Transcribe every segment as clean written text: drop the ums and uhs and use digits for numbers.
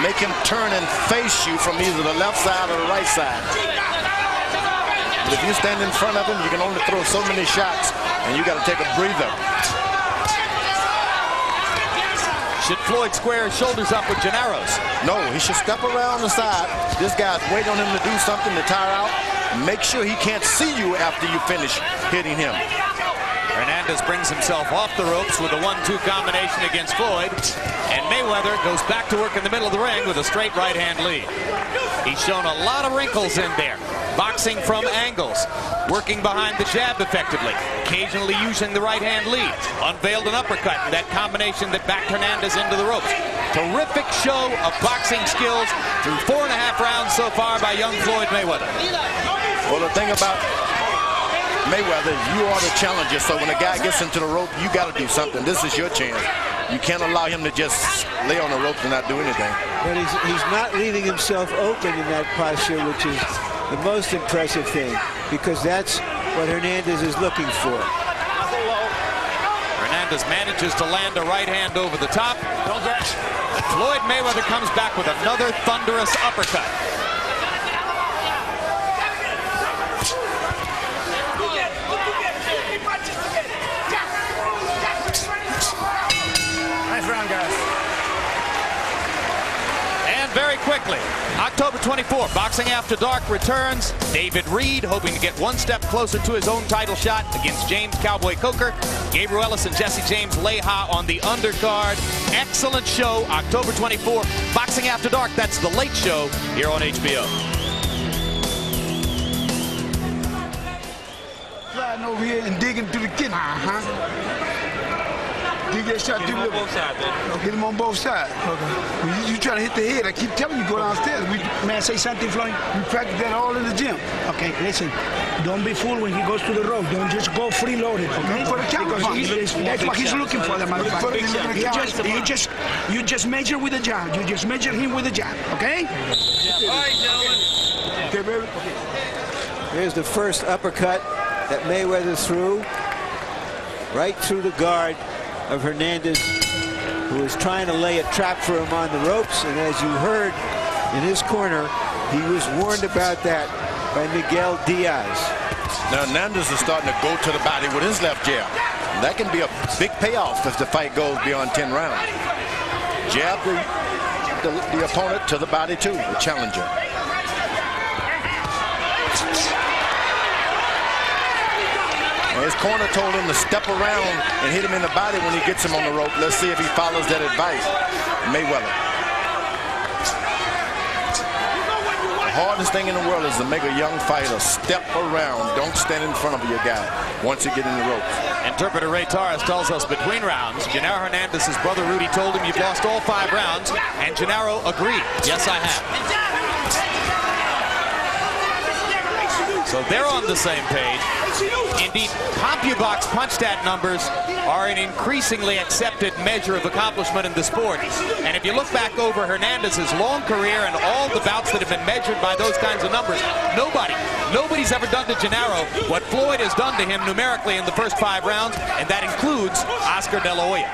make him turn and face you from either the left side or the right side. But if you stand in front of him, you can only throw so many shots, and you got to take a breather. Should Floyd square his shoulders up with Genaro's? No, he should step around the side. This guy's waiting on him to do something to tire out. Make sure he can't see you after you finish hitting him. Hernandez brings himself off the ropes with a 1-2 combination against Floyd. And Mayweather goes back to work in the middle of the ring with a straight right-hand lead. He's shown a lot of wrinkles in there. Boxing from angles, working behind the jab effectively, occasionally using the right-hand lead. Unveiled an uppercut in that combination that backed Hernandez into the ropes. Terrific show of boxing skills through 4.5 rounds so far by young Floyd Mayweather. Well, the thing about Mayweather, you are the challenger, so when a guy gets into the rope, you got to do something. This is your chance. You can't allow him to just lay on the ropes and not do anything. But he's not leaving himself open in that posture, which is the most impressive thing, because that's what Hernandez is looking for. Hernandez manages to land a right hand over the top. Floyd Mayweather comes back with another thunderous uppercut. Nice round, guys. And very quickly, October 24, Boxing After Dark returns. David Reed hoping to get one step closer to his own title shot against James Cowboy Coker. Gabriel Ellis and Jesse James Leha on the undercard. Excellent show, October 24. Boxing After Dark, that's the late show here on HBO. Sliding over here and digging through the kidney. Dig that shot through the both sides. Hit him on both sides. Okay. When you trying to hit the head, I keep telling you go downstairs. May I say something, Floyd? We practice that all in the gym. Okay, listen. Don't be fooled when he goes to the rope. Don't just go freeloaded. Okay? For the count. That's what he's looking for, that motherfucker. You just measure with the jab. You just measure him with the jab. Okay? All right, gentlemen. Okay, baby. Here's the first uppercut that Mayweather threw right through the guard of Hernandez, who was trying to lay a trap for him on the ropes. And as you heard in his corner, he was warned about that by Miguel Diaz. Now Hernandez is starting to go to the body with his left jab. And that can be a big payoff if the fight goes beyond 10 rounds. Jab the opponent to the body too, the challenger. His corner told him to step around and hit him in the body when he gets him on the rope. Let's see if he follows that advice. Mayweather. The hardest thing in the world is to make a young fighter step around. Don't stand in front of your guy once you get in the ropes. Interpreter Ray Torres tells us between rounds, Genaro Hernandez's brother Rudy told him you've lost all 5 rounds, and Genaro agreed. Yes, I have. So they're on the same page. Indeed, CompuBox punch-stat numbers are an increasingly accepted measure of accomplishment in the sport. And if you look back over Hernandez's long career and all the bouts that have been measured by those kinds of numbers, nobody's ever done to Genaro what Floyd has done to him numerically in the first 5 rounds, and that includes Oscar De La Hoya.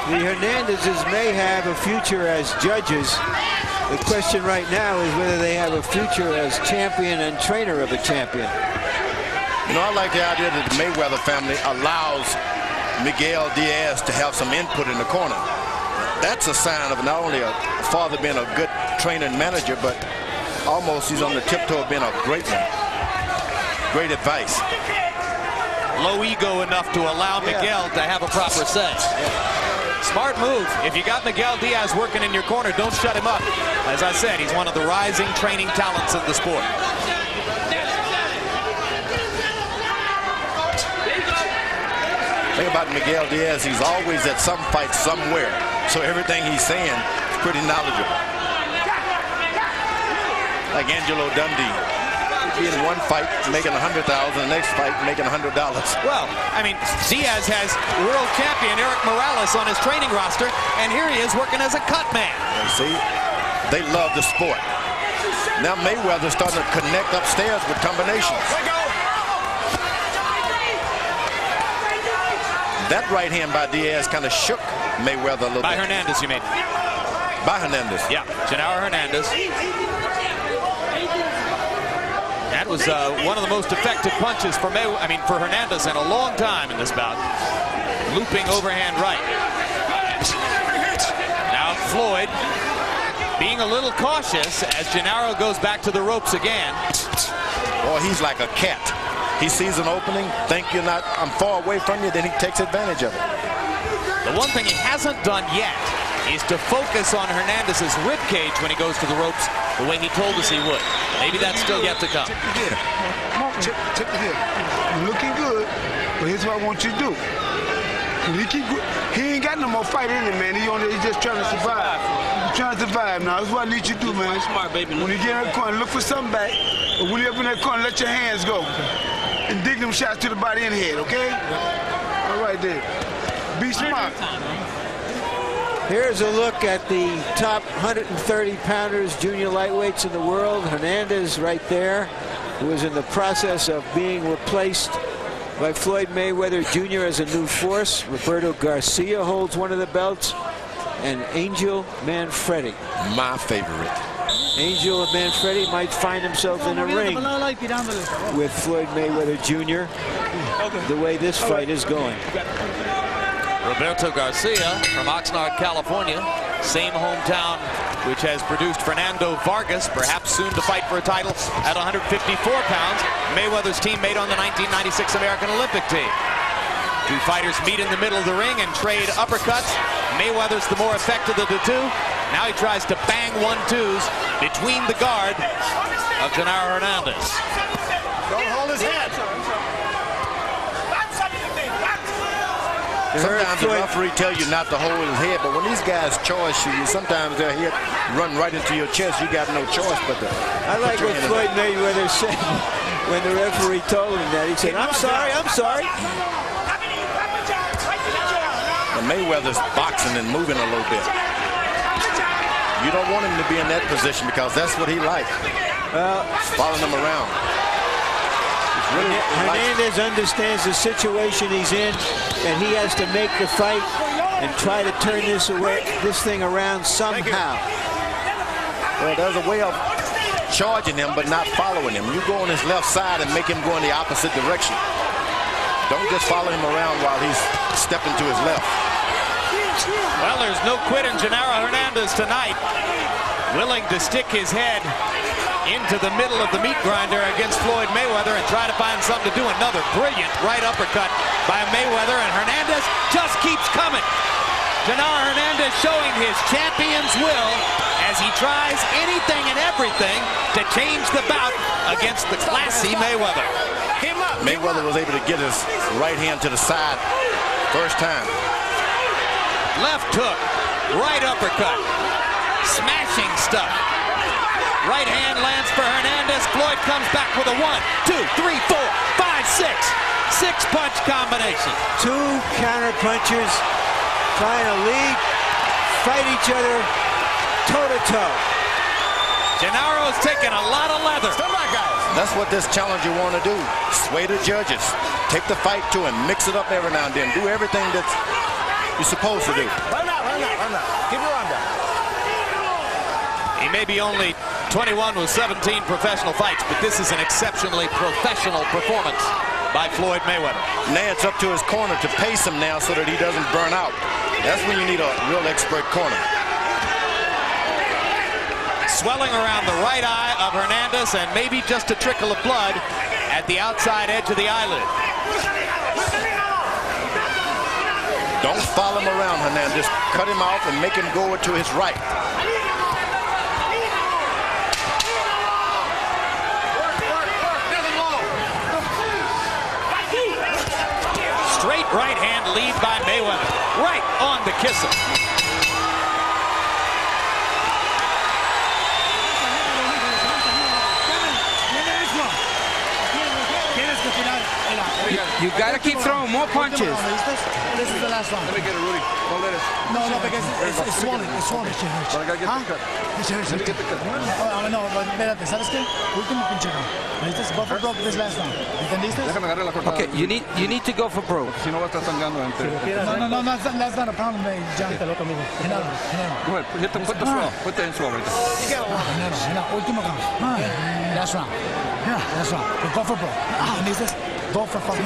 The Hernandezes may have a future as judges. The question right now is whether they have a future as champion and trainer of a champion. You know, I like the idea that the Mayweather family allows Miguel Diaz to have some input in the corner. That's a sign of not only a father being a good trainer and manager, but almost he's on the tiptoe of being a great one. Great advice. Low ego enough to allow Miguel to have a proper say. Smart move. If you got Miguel Diaz working in your corner, don't shut him up. As I said, he's one of the rising training talents of the sport. The thing about Miguel Diaz, he's always at some fight somewhere. So everything he's saying is pretty knowledgeable. Like Angelo Dundee. He'd be in one fight making $100,000, the next fight making $100. Well, I mean, Diaz has world champion Eric Morales on his training roster, and here he is working as a cut man. You see, they love the sport. Now Mayweather's starting to connect upstairs with combinations. That right hand by Diaz kind of shook Mayweather a little bit. By Hernandez, you mean? By Hernandez. Yeah, Genaro Hernandez. That was one of the most effective punches for for Hernandez in a long time in this bout. Looping overhand right. Now Floyd being a little cautious as Genaro goes back to the ropes again. Boy, he's like a cat. He sees an opening, I'm far away from you, then he takes advantage of it. The one thing he hasn't done yet is to focus on Hernandez's rib cage when he goes to the ropes the way he told us he would. Maybe that's still yet to come. Check the head. You're looking good, but here's what I want you to do. He ain't got no more fight in him, man. He's just trying to survive. He's trying to survive now. That's what I need you to do, man. Smart, baby. When you get in that corner, look for something back. But when you're up in that corner, let your hands go. And dig them shots to the body and head, okay? All right, there. Be smart. Here's a look at the top 130-pounders, junior lightweights in the world. Hernandez right there, who is in the process of being replaced by Floyd Mayweather Jr. as a new force. Roberto Garcia holds one of the belts, and Angel Manfredi. My favorite. Angel Manfredi might find himself in a ring with Floyd Mayweather Jr. the way this fight is going. Roberto Garcia from Oxnard, California, same hometown which has produced Fernando Vargas, perhaps soon to fight for a title at 154 pounds. Mayweather's teammate on the 1996 American Olympic team. Two fighters meet in the middle of the ring and trade uppercuts. Mayweather's the more effective of the two. Now he tries to bang 1-2s between the guard of Genaro Hernandez. Don't hold his head. Sometimes the referee tell you not to hold his head, but when these guys charge you, sometimes their head run right into your chest. You got no choice but to. I like what Floyd Mayweather said when the referee told him that. He said, "I'm sorry, I'm sorry." And Mayweather's boxing and moving a little bit. You don't want him to be in that position because that's what he likes. Following him around. Hernandez understands the situation he's in, and he has to make the fight and try to turn this thing around somehow. Well, there's a way of charging him but not following him. You go on his left side and make him go in the opposite direction. Don't just follow him around while he's stepping to his left. Well, there's no quit in Genaro Hernandez tonight. Willing to stick his head into the middle of the meat grinder against Floyd Mayweather and try to find something to do. Another brilliant right uppercut by Mayweather, and Hernandez just keeps coming. Genaro Hernandez showing his champion's will as he tries anything and everything to change the bout against the classy Mayweather. Mayweather was able to get his right hand to the side first time. Left hook, right uppercut, smashing stuff. Right hand lands for Hernandez. Floyd comes back with a 1, 2, 3, 4, 5, 6. 6-punch combination. Two counter punchers trying to fight each other toe-to-toe. Genaro's taking a lot of leather. That's what this challenger want to do. Sway the judges. Take the fight to him. Mix it up every now and then. Do everything that you're supposed to do. Run out. Keep your arm down. He may be only 21 with 17 professional fights, but this is an exceptionally professional performance by Floyd Mayweather. Now it's up to his corner to pace him now so that he doesn't burn out. That's when you need a real expert corner. Swelling around the right eye of Hernandez and maybe just a trickle of blood at the outside edge of the eyelid. Don't follow him around, Hernandez. Cut him off and make him go to his right. Straight right hand lead by Mayweather. Right on the kisser. You got to keep throwing more punches. This is the last one. Let me get it, Rudy. Don't let it. No, because it's swollen. It's swollen. But I gotta get the cut. Let me get the cut. No, but espérate, ¿sabes qué? Último pinche round. ¿Viste? Go for broke this last round. ¿Entendiste? Déjame agarrar la cortada. Okay, you need to go for broke. Si no va a estar sangrando entre. No, that's not a problem, John. Genaro. Go ahead. Put the swell. Put the in swell right there. Genaro. Último round. Last round. Yeah, last round. Go for broke. ¿Entendiste? Go for fucking